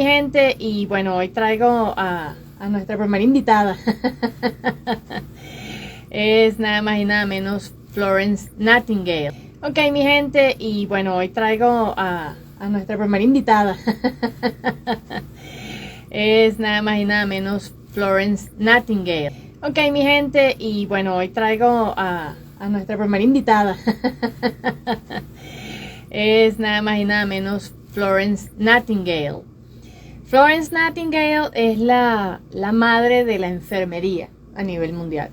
gente, y bueno, hoy traigo a nuestra primera invitada. Es nada más y nada menos Florence Nightingale. Ok, mi gente, y bueno, hoy traigo a nuestra primera invitada. Es nada más y nada menos Florence Nightingale. Ok, mi gente, y bueno, hoy traigo a nuestra primera invitada. Es nada más y nada menos Florence Nightingale. Florence Nightingale es la madre de la enfermería a nivel mundial.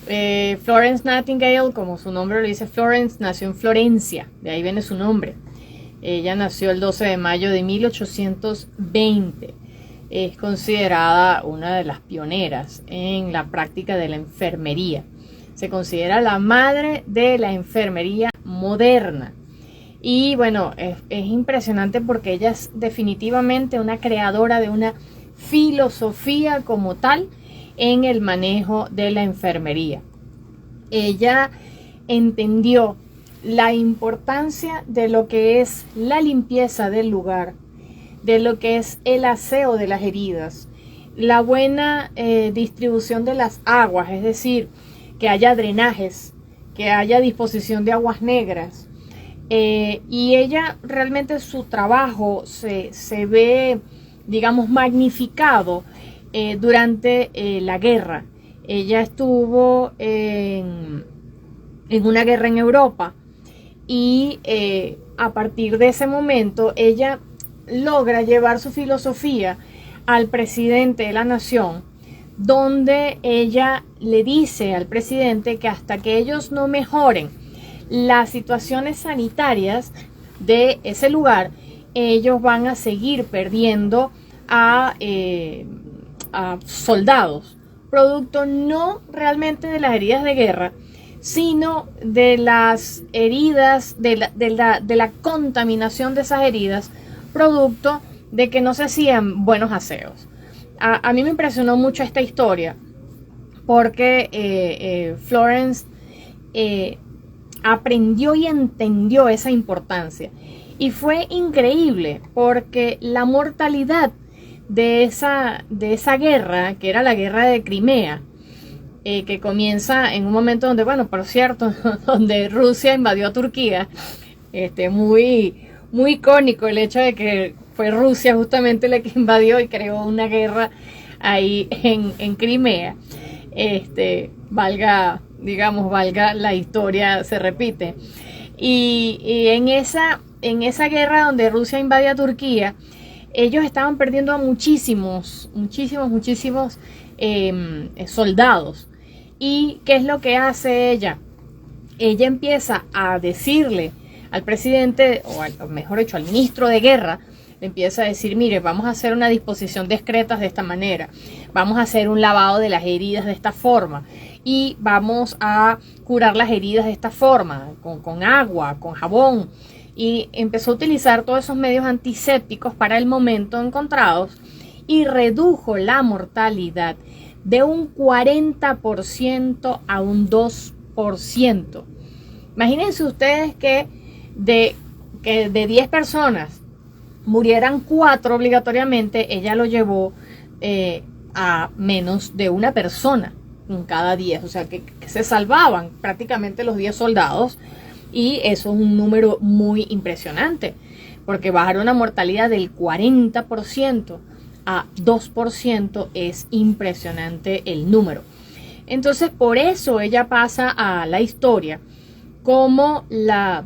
Florence Nightingale, como su nombre lo dice, Florence nació en Florencia, de ahí viene su nombre. Ella nació el 12 de mayo de 1820. Es considerada una de las pioneras en la práctica de la enfermería. Se considera la madre de la enfermería moderna. Y bueno, es impresionante porque ella es definitivamente una creadora de una filosofía como tal en el manejo de la enfermería. Ella entendió la importancia de lo que es la limpieza del lugar, de lo que es el aseo de las heridas, la buena distribución de las aguas, es decir, que haya drenajes, que haya disposición de aguas negras. Y ella realmente su trabajo se ve, digamos, magnificado durante la guerra. Ella estuvo en una guerra en Europa y a partir de ese momento ella logra llevar su filosofía al presidente de la nación, donde ella le dice al presidente que hasta que ellos no mejoren las situaciones sanitarias de ese lugar, ellos van a seguir perdiendo a soldados, producto no realmente de las heridas de guerra, sino de las heridas, de la contaminación de esas heridas, producto de que no se hacían buenos aseos. A mí me impresionó mucho esta historia porque Florence aprendió y entendió esa importancia, y fue increíble porque la mortalidad de esa guerra, que era la guerra de Crimea, que comienza en un momento donde, bueno, por cierto, donde Rusia invadió a Turquía, muy icónico el hecho de que fue Rusia justamente la que invadió y creó una guerra ahí en Crimea. Valga la historia, se repite. Y en esa guerra donde Rusia invade a Turquía, ellos estaban perdiendo a muchísimos soldados. ¿Y qué es lo que hace ella? Ella empieza a decirle al presidente, o mejor dicho, al ministro de guerra, le empieza a decir: mire, vamos a hacer una disposición de excretas de esta manera, vamos a hacer un lavado de las heridas de esta forma, y vamos a curar las heridas de esta forma, con agua, con jabón. Y empezó a utilizar todos esos medios antisépticos para el momento encontrados, y redujo la mortalidad de un 40% a un 2%. Imagínense ustedes que de 10 personas murieran 4 obligatoriamente, ella lo llevó a menos de una persona en cada 10, o sea que se salvaban prácticamente los 10 soldados, y eso es un número muy impresionante, porque bajar una mortalidad del 40% a 2% es impresionante el número. Entonces, por eso ella pasa a la historia como la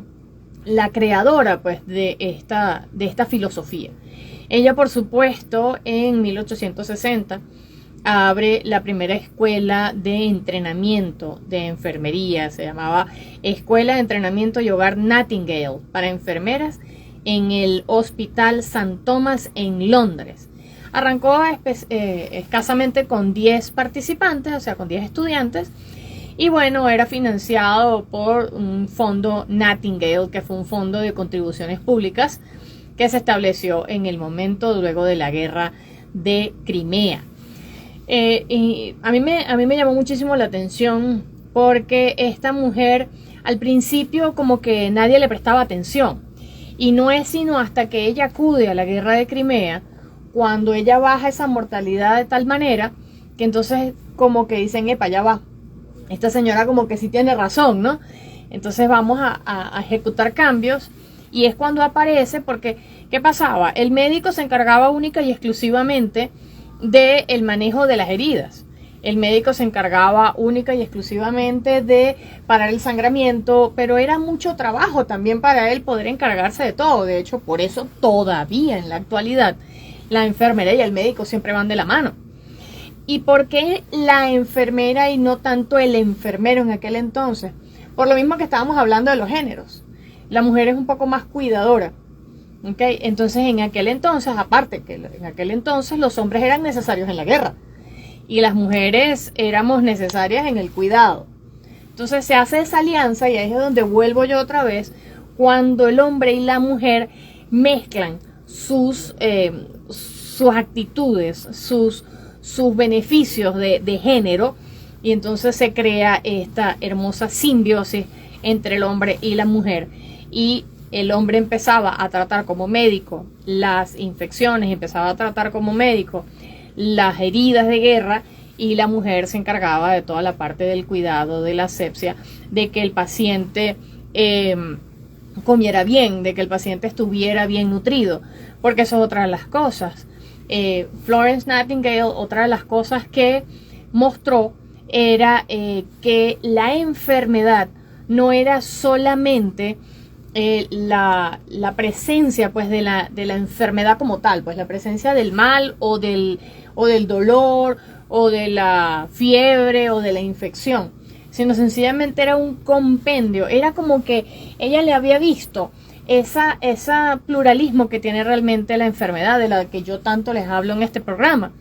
creadora, pues, de esta filosofía. Ella, por supuesto, en 1860 abre la primera escuela de entrenamiento de enfermería. Se llamaba Escuela de Entrenamiento y Hogar Nightingale para enfermeras en el Hospital St. Thomas en Londres. Arrancó escasamente con 10 participantes, o sea, con 10 estudiantes. Y bueno, era financiado por un fondo Nightingale, que fue un fondo de contribuciones públicas que se estableció en el momento luego de la guerra de Crimea. Y a mí me llamó muchísimo la atención porque esta mujer al principio como que nadie le prestaba atención. Y no es sino hasta que ella acude a la guerra de Crimea cuando ella baja esa mortalidad de tal manera que entonces como que dicen, epa, ya va, esta señora como que sí tiene razón, ¿no? Entonces vamos a ejecutar cambios, y es cuando aparece, porque ¿qué pasaba? El médico se encargaba única y exclusivamente del manejo de las heridas. El médico se encargaba única y exclusivamente de parar el sangramiento, pero era mucho trabajo también para él poder encargarse de todo. De hecho, por eso todavía en la actualidad la enfermera y el médico siempre van de la mano. ¿Y por qué la enfermera y no tanto el enfermero en aquel entonces? Por lo mismo que estábamos hablando de los géneros. La mujer es un poco más cuidadora. ¿Okay? Entonces en aquel entonces, aparte que en aquel entonces los hombres eran necesarios en la guerra y las mujeres éramos necesarias en el cuidado. Entonces se hace esa alianza, y ahí es donde vuelvo yo otra vez, cuando el hombre y la mujer mezclan sus actitudes, sus beneficios de género, y entonces se crea esta hermosa simbiosis entre el hombre y la mujer, y el hombre empezaba a tratar como médico las infecciones, empezaba a tratar como médico las heridas de guerra, y la mujer se encargaba de toda la parte del cuidado, de la asepsia, de que el paciente comiera bien, de que el paciente estuviera bien nutrido, porque eso es otra de las cosas. Florence Nightingale, otra de las cosas que mostró era que la enfermedad no era solamente la presencia pues de la enfermedad como tal, pues la presencia del mal o del dolor o de la fiebre o de la infección, sino sencillamente era un compendio. Era como que ella le había visto esa pluralismo que tiene realmente la enfermedad, de la que yo tanto les hablo en este programa,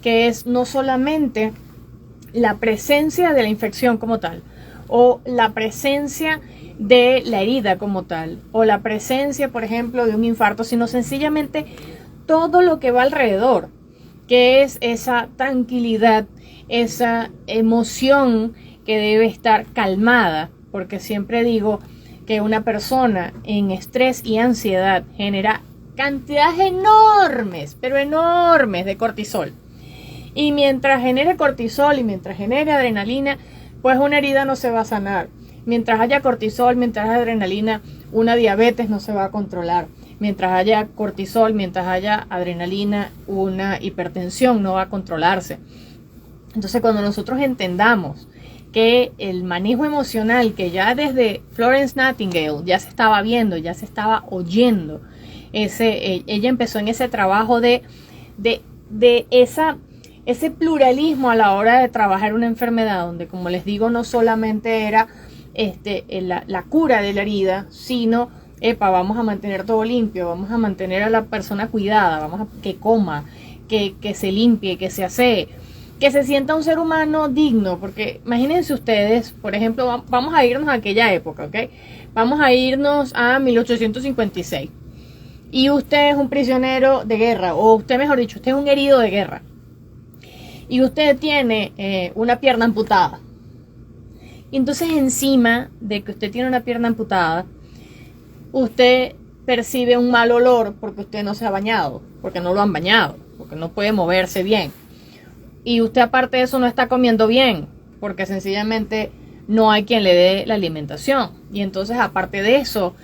que es no solamente la presencia de la infección como tal, o la presencia de la herida como tal, o la presencia, por ejemplo, de un infarto, sino sencillamente todo lo que va alrededor, que es esa tranquilidad, esa emoción que debe estar calmada, porque siempre digo que una persona en estrés y ansiedad genera cantidades enormes, pero enormes de cortisol. Y mientras genere cortisol y mientras genere adrenalina, pues una herida no se va a sanar. Mientras haya cortisol, mientras haya adrenalina, una diabetes no se va a controlar. Mientras haya cortisol, mientras haya adrenalina, una hipertensión no va a controlarse. Entonces, cuando nosotros entendamos que el manejo emocional, que ya desde Florence Nightingale ya se estaba viendo, ya se estaba oyendo, ella empezó en ese trabajo de ese pluralismo a la hora de trabajar una enfermedad, donde, como les digo, no solamente era la cura de la herida, sino vamos a mantener todo limpio, vamos a mantener a la persona cuidada, vamos a que coma, que se limpie, que se asee, que se sienta un ser humano digno. Porque imagínense ustedes, por ejemplo, vamos a irnos a aquella época, ¿ok? Vamos a irnos a 1856, y usted es un prisionero de guerra, o usted, mejor dicho, usted es un herido de guerra, y usted tiene una pierna amputada. Y entonces, encima de que usted tiene una pierna amputada, usted percibe un mal olor porque usted no se ha bañado, porque no lo han bañado, porque no puede moverse bien. Y usted, aparte de eso, no está comiendo bien, porque sencillamente no hay quien le dé la alimentación. Y entonces, aparte de eso,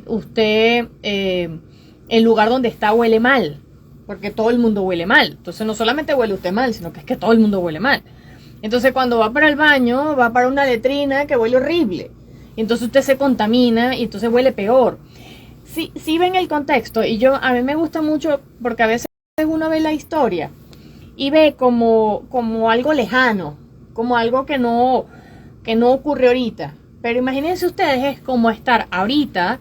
usted, el lugar donde está huele mal, porque todo el mundo huele mal. Entonces, no solamente huele usted mal, sino que es que todo el mundo huele mal. Entonces, cuando va para el baño, va para una letrina que huele horrible. Y entonces usted se contamina y entonces huele peor. Sí ven el contexto. Y a mí me gusta mucho, porque a veces uno ve la historia y ve como algo lejano, como algo que no ocurre ahorita. Pero imagínense ustedes, es como estar ahorita,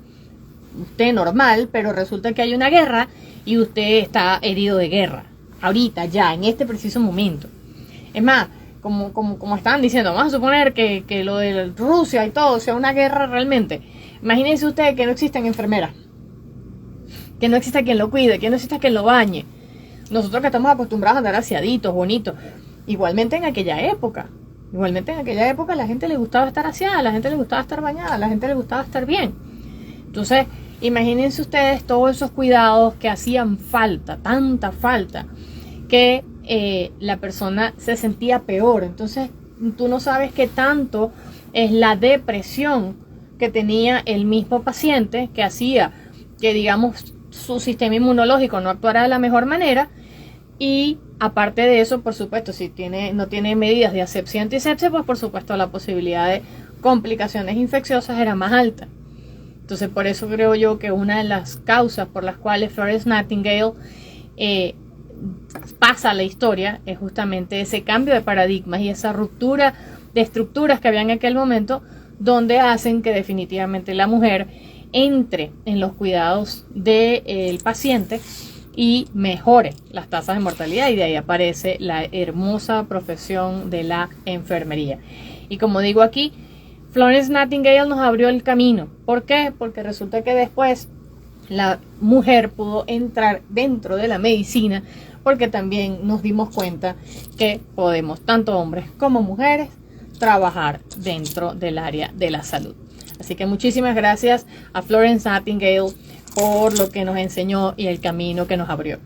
usted normal, pero resulta que hay una guerra y usted está herido de guerra. Ahorita, ya, en este preciso momento. Es más, como estaban diciendo, vamos a suponer que lo de Rusia y todo sea una guerra realmente. Imagínense ustedes que no existen enfermeras, que no exista quien lo cuide, que no exista quien lo bañe. Nosotros que estamos acostumbrados a andar aseaditos, bonitos. Igualmente en aquella época a la gente le gustaba estar aseada, a la gente le gustaba estar bañada, a la gente le gustaba estar bien. Entonces, Imagínense ustedes todos esos cuidados que hacían falta, tanta falta, que la persona se sentía peor. Entonces tú no sabes qué tanto es la depresión que tenía el mismo paciente, que hacía que, digamos, su sistema inmunológico no actuara de la mejor manera. Y aparte de eso, por supuesto, si no tiene medidas de asepsia y antisepsia, pues por supuesto la posibilidad de complicaciones infecciosas era más alta. Entonces por eso creo yo que una de las causas por las cuales Florence Nightingale pasa a la historia es justamente ese cambio de paradigmas y esa ruptura de estructuras que había en aquel momento, donde hacen que definitivamente la mujer entre en los cuidados del paciente y mejore las tasas de mortalidad, y de ahí aparece la hermosa profesión de la enfermería. Y como digo aquí, Florence Nightingale nos abrió el camino. ¿Por qué? Porque resulta que después la mujer pudo entrar dentro de la medicina, porque también nos dimos cuenta que podemos, tanto hombres como mujeres, trabajar dentro del área de la salud. Así que muchísimas gracias a Florence Nightingale por lo que nos enseñó y el camino que nos abrió.